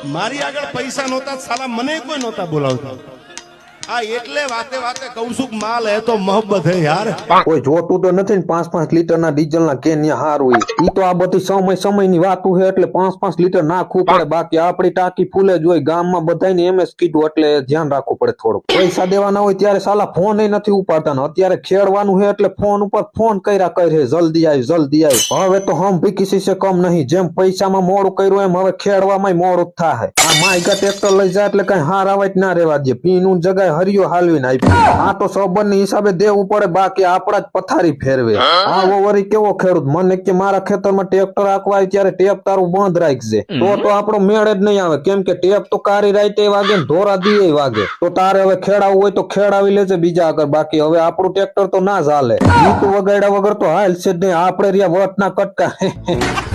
મારી આગળ પૈસા નહોતા સાલા મને કોઈ નહોતા બોલાવતા આ એટલે વાતે વાતે કહું છું માલ હે તો મોહબ્બત હે યાર કોઈ જોતું તો નથી ને 5-5 લીટરના ડીઝલના કેન હારું ઈ તો આ બધી સમયની વાતું છે એટલે 5-5 લીટર નાખવું પડે બાકી આપણી ટાંકી ફૂલે જ હોય ગામમાં બધાને એમ જ કીધું એટલે ધ્યાન રાખવું પડે થોડું પૈસા દેવાના હોય ત્યારે સાલા ફોન નથી ઉપાડતા ને અત્યારે ખેડવાનું છે એટલે ફોન ઉપર ફોન કર્યા કરે જલ્દી આવી હવે તો હમ ભી કિસી સે કમ નહીં જેમ પૈસામાં મોડું કર્યું એમ હવે ખેડવામાં મોડું જ થાય આ માયકા ટ્રેક્ટર લઈ જાય એટલે કઈ હાર આવે જ ના રેવા દે પીનું જગ્યાએ હરિયો હાલવીને આપી આ તો સંબંધની હિસાબે દેવું પડે બાકી આપડા જ પથારી ફેરવે આવો વરી કેવો ખેડૂત મને કે મારા ખેતરમાં ટ્રેક્ટર આકવાય ત્યારે ટેપ તારું બંધ રાખજે તો આપણો મેળ જ નહીં આવે કેમ કે ટેપ તો કારી રાતે વાગે ને ધોરા દીએ વાગે તો તારે હવે ખેડાવું હોય તો ખેડાવી લેજે બીજા આગળ બાકી હવે આપણું ટ્રેક્ટર તો ના ચાલે ગીત વગાડ્યા વગર તો હાલ છે જ નહીં આપણે રહ્યા વટ ના કટકા